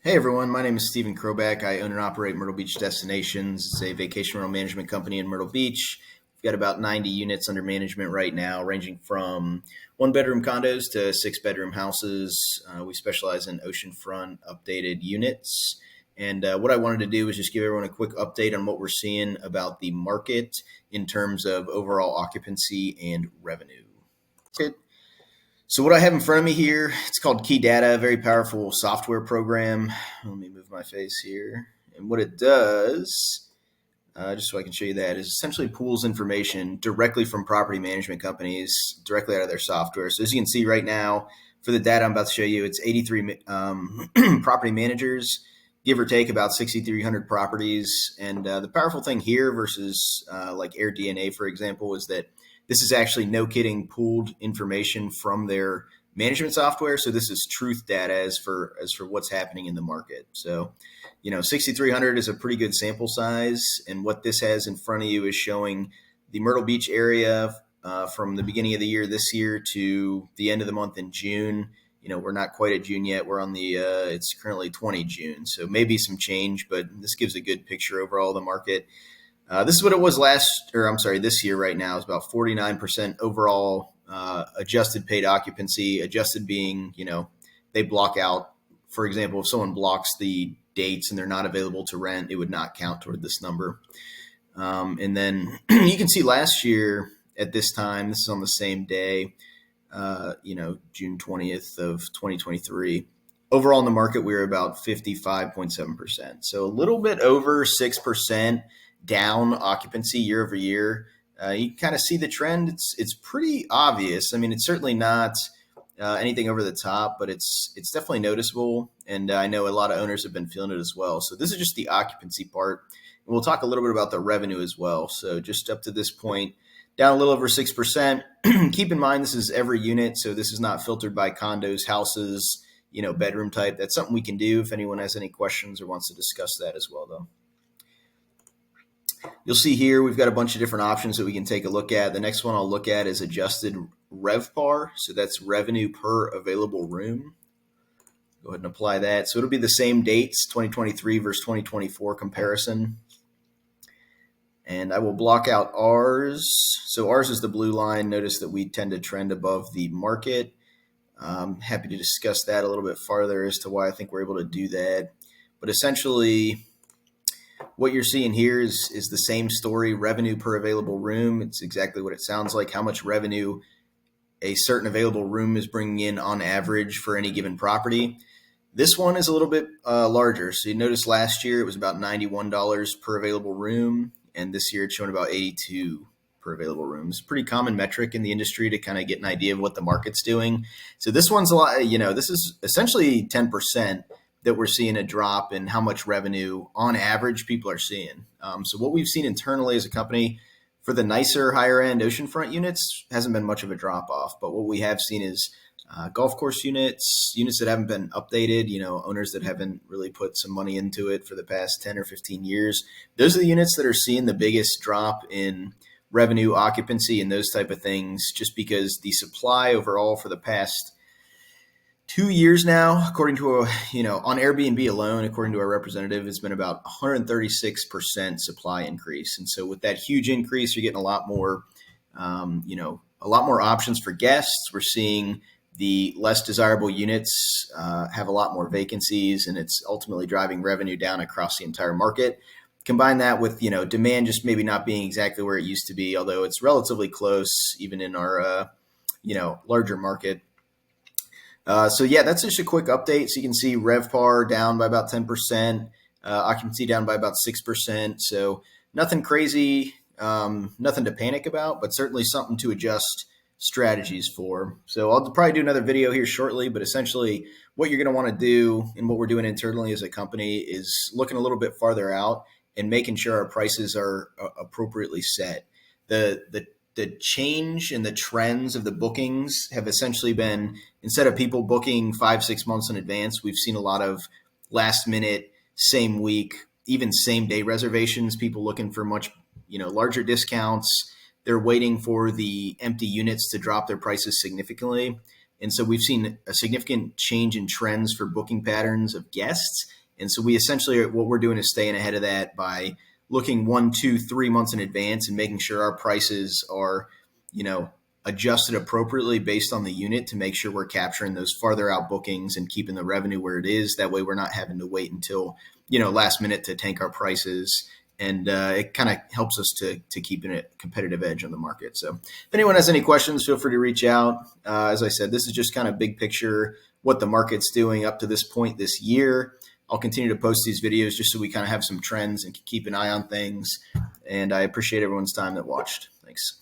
Hey everyone, my name is Stephen Kroback. I own and operate Myrtle Beach Destinations. It's a vacation rental management company in Myrtle Beach. We've got about 90 units under management right now, ranging from one bedroom condos to six bedroom houses. We specialize in oceanfront updated units. And what I wanted to do was just give everyone a quick update on what we're seeing about the market in terms of overall occupancy and revenue. Okay. So what I have in front of me here, it's called KeyData, a very powerful software program. Let me move my face here. And what it does, just so I can show you that, is essentially pulls information directly from property management companies, directly out of their software. So as you can see right now, for the data I'm about to show you, it's 83 property managers, give or take about 6,300 properties. And the powerful thing here versus like AirDNA, for example, is that this is actually, no kidding, pooled information from their management software. So this is truth data as for what's happening in the market. So, 6,300 is a pretty good sample size. And what this has in front of you is showing the Myrtle Beach area from the beginning of the year this year to the end of the month in June. We're not quite at June yet. We're on it's currently 20 June. So maybe some change, but this gives a good picture overall of the market. This is what it was this year right now is about 49% overall adjusted paid occupancy. Adjusted being, they block out, for example, if someone blocks the dates and they're not available to rent, it would not count toward this number. And then you can see last year at this time, this is on the same day, June 20th of 2023. Overall in the market, we were about 55.7%. So a little bit over 6% down occupancy year over year. You kind of see the trend. It's pretty obvious. I mean, it's certainly not anything over the top, but it's definitely noticeable. And I know a lot of owners have been feeling it as well. So this is just the occupancy part. And we'll talk a little bit about the revenue as well. So just up to this point, down a little over 6%. Keep in mind, this is every unit. So this is not filtered by condos, houses, bedroom type. That's something we can do if anyone has any questions or wants to discuss that as well, though. You'll see here we've got a bunch of different options that we can take a look at. The next one I'll look at is adjusted RevPAR. So that's revenue per available room. Go ahead and apply that. So it'll be the same dates, 2023 versus 2024 comparison. And I will block out ours. So ours is the blue line. Notice that we tend to trend above the market. I'm happy to discuss that a little bit farther as to why I think we're able to do that. But essentially, what you're seeing here is the same story, revenue per available room. It's exactly what it sounds like, how much revenue a certain available room is bringing in on average for any given property. This one is a little bit larger. So you notice last year it was about $91 per available room, and this year it's showing about $82 per available room. It's a pretty common metric in the industry to kind of get an idea of what the market's doing. So this one's a lot, this is essentially 10% that we're seeing a drop in how much revenue on average people are seeing. So what we've seen internally as a company for the nicer higher end oceanfront units hasn't been much of a drop off. But what we have seen is golf course units that haven't been updated, owners that haven't really put some money into it for the past 10 or 15 years. Those are the units that are seeing the biggest drop in revenue, occupancy, and those type of things, just because the supply overall for the past 2 years now, according to on Airbnb alone, according to our representative, has been about 136% supply increase. And so with that huge increase, you're getting a lot more, a lot more options for guests. We're seeing the less desirable units have a lot more vacancies, and it's ultimately driving revenue down across the entire market. Combine that with, demand just maybe not being exactly where it used to be, although it's relatively close even in our, larger market. So that's just a quick update. So you can see RevPAR down by about 10%, occupancy down by about 6%. So nothing crazy, nothing to panic about, but certainly something to adjust strategies for. So I'll probably do another video here shortly, but essentially what you're going to want to do and what we're doing internally as a company is looking a little bit farther out and making sure our prices are appropriately set. The change in the trends of the bookings have essentially been, instead of people booking 5-6 months in advance, we've seen a lot of last minute, same week, even same day reservations, people looking for much, larger discounts. They're waiting for the empty units to drop their prices significantly. And so we've seen a significant change in trends for booking patterns of guests. And so we essentially, what we're doing is staying ahead of that by looking 1, 2, 3 months in advance and making sure our prices are, adjusted appropriately based on the unit to make sure we're capturing those farther out bookings and keeping the revenue where it is. That way we're not having to wait until, last minute to tank our prices. And it kind of helps us to keep a competitive edge on the market. So if anyone has any questions, feel free to reach out. As I said, this is just kind of big picture, what the market's doing up to this point this year. I'll continue to post these videos just so we kind of have some trends and keep an eye on things. And I appreciate everyone's time that watched. Thanks.